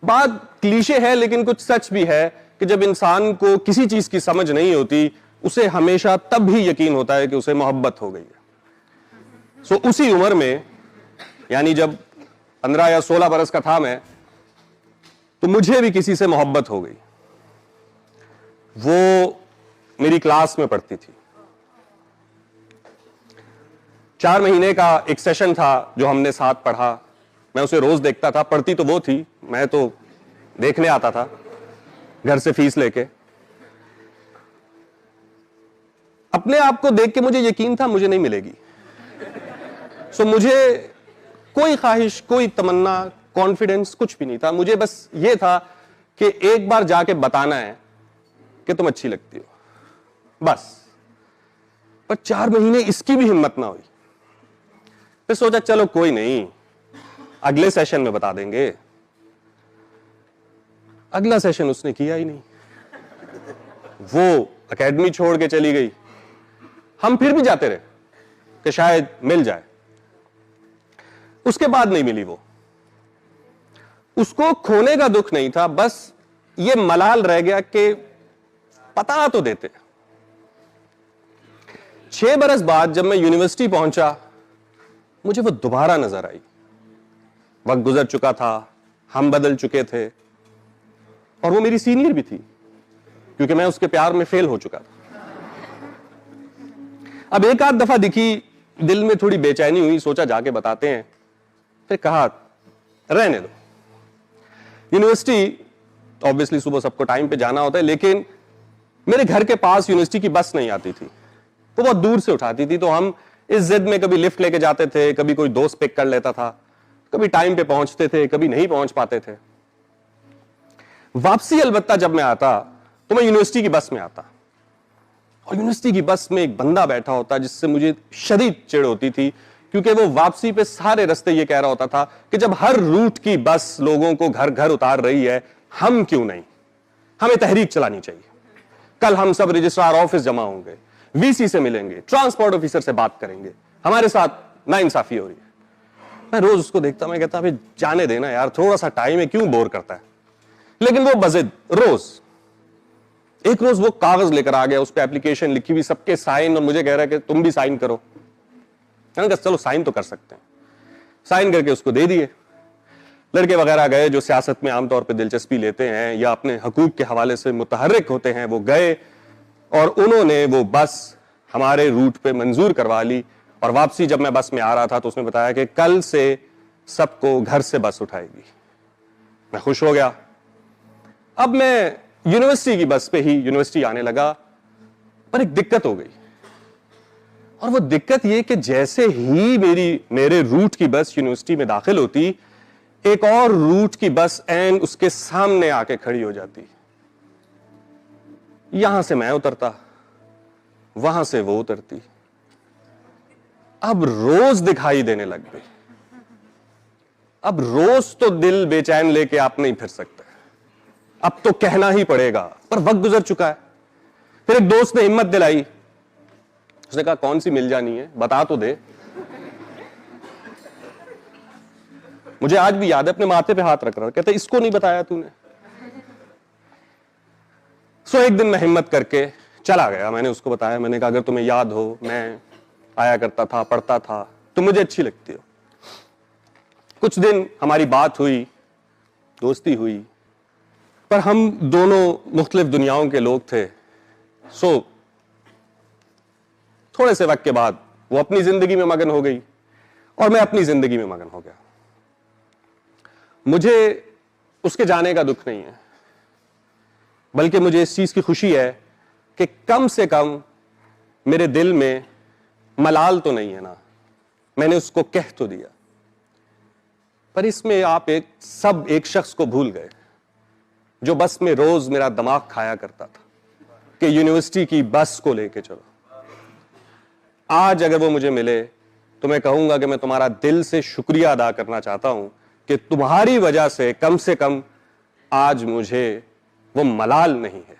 बात क्लीशे है लेकिन कुछ सच भी है कि जब इंसान को किसी चीज की समझ नहीं होती, उसे हमेशा तब भी यकीन होता है कि उसे मोहब्बत हो गई है। सो उसी उम्र में, यानी जब 15 या 16 बरस का था मैं, तो मुझे भी किसी से मोहब्बत हो गई। वो मेरी क्लास में पढ़ती थी। 4 महीने का एक सेशन था जो हमने साथ पढ़ा। मैं उसे रोज देखता था, पढ़ती तो वो थी, मैं तो देखने आता था घर से फीस लेके। अपने आप को देख के मुझे यकीन था मुझे नहीं मिलेगी। सो मुझे कोई ख्वाहिश, कोई तमन्ना, कॉन्फिडेंस कुछ भी नहीं था। मुझे बस ये था कि एक बार जाके बताना है कि तुम अच्छी लगती हो, बस। पर 4 महीने इसकी भी हिम्मत ना हुई। फिर सोचा चलो कोई नहीं, अगले सेशन में बता देंगे। अगला सेशन उसने किया ही नहीं। वो एकेडमी छोड़ के चली गई। हम फिर भी जाते रहे कि शायद मिल जाए। उसके बाद नहीं मिली वो। उसको खोने का दुख नहीं था, बस ये मलाल रह गया कि पता तो देते। 6 बरस बाद जब मैं यूनिवर्सिटी पहुंचा, मुझे वो दोबारा नजर आई। वक्त गुजर चुका था, हम बदल चुके थे, और वो मेरी सीनियर भी थी क्योंकि मैं उसके प्यार में फेल हो चुका था। अब एक आध दफा दिखी, दिल में थोड़ी बेचैनी हुई, सोचा जाके बताते हैं। फिर कहा रहने दो। यूनिवर्सिटी ऑब्वियसली सुबह सबको टाइम पे जाना होता है, लेकिन मेरे घर के पास यूनिवर्सिटी की बस नहीं आती थी, वो बहुत दूर से उठाती थी। तो हम इस जिद में कभी लिफ्ट लेके जाते थे, कभी कोई दोस्त पिक कर लेता था, कभी टाइम पे पहुंचते थे, कभी नहीं पहुंच पाते थे। वापसी अलबत्ता जब मैं आता तो मैं यूनिवर्सिटी की बस में आता, और यूनिवर्सिटी की बस में एक बंदा बैठा होता जिससे मुझे शदीद चिढ़ होती थी, क्योंकि वो वापसी पे सारे रास्ते ये कह रहा होता था कि जब हर रूट की बस लोगों को घर घर उतार रही है, हम क्यों नहीं, हमें तहरीक चलानी चाहिए। कल हम सब रजिस्ट्रार ऑफिस जमा होंगे, वीसी से मिलेंगे, ट्रांसपोर्ट ऑफिसर से बात करेंगे, हमारे साथ नाइंसाफी हो रही है। मैं रोज उसको देखता, मैं कहता अभी जाने देना यार, थोड़ा सा टाइम है, क्यों बोर करता है। लेकिन वो बजिद रोज, एक रोज वो कागज लेकर आ गया, उस पर एप्लीकेशन लिखी हुई, सबके साइन, और मुझे कह रहा है कि तुम भी साइन करो। मैंने कहा चलो साइन तो कर सकते हैं। साइन करके उसको दे दिए। लड़के वगैरह गए जो सियासत में आमतौर पर दिलचस्पी लेते हैं या अपने हकूक के हवाले से मुतहर्रिक होते हैं, वो गए और उन्होंने वो बस हमारे रूट पे मंजूर करवा ली। और वापसी जब मैं बस में आ रहा था तो उसने बताया कि कल से सबको घर से बस उठाएगी। मैं खुश हो गया। अब मैं यूनिवर्सिटी की बस पे ही यूनिवर्सिटी आने लगा, पर एक दिक्कत हो गई। और वो दिक्कत ये कि जैसे ही मेरे रूट की बस यूनिवर्सिटी में दाखिल होती, एक और रूट की बस एंड उसके सामने आके खड़ी हो जाती। यहां से मैं उतरता, वहां से वो उतरती। अब रोज दिखाई देने लग गई। अब रोज तो दिल बेचैन लेके आप नहीं फिर सकते, अब तो कहना ही पड़ेगा, पर वक्त गुजर चुका है। फिर एक दोस्त ने हिम्मत दिलाई, उसने कहा कौन सी मिल जानी है, बता तो दे। मुझे आज भी याद है, अपने माथे पे हाथ रख रहा, कहते इसको नहीं बताया तूने। सो एक दिन मैं हिम्मत करके चला गया, मैंने उसको बताया, मैंने कहा अगर तुम्हें याद हो मैं आया करता था, पढ़ता था, तुम मुझे अच्छी लगती हो। कुछ दिन हमारी बात हुई, दोस्ती हुई, पर हम दोनों मुख्तलिफ दुनियाओं के लोग थे। सो थोड़े से वक्त के बाद वो अपनी जिंदगी में मगन हो गई और मैं अपनी जिंदगी में मगन हो गया। मुझे उसके जाने का दुख नहीं है, बल्कि मुझे इस चीज की खुशी है कि कम से कम मेरे दिल में मलाल तो नहीं है ना, मैंने उसको कह तो दिया। पर इसमें आप एक शख्स को भूल गए जो बस में रोज मेरा दिमाग खाया करता था कि यूनिवर्सिटी की बस को लेके चलो। आज अगर वो मुझे मिले तो मैं कहूंगा कि मैं तुम्हारा दिल से शुक्रिया अदा करना चाहता हूं कि तुम्हारी वजह से कम आज मुझे वो मलाल नहीं है।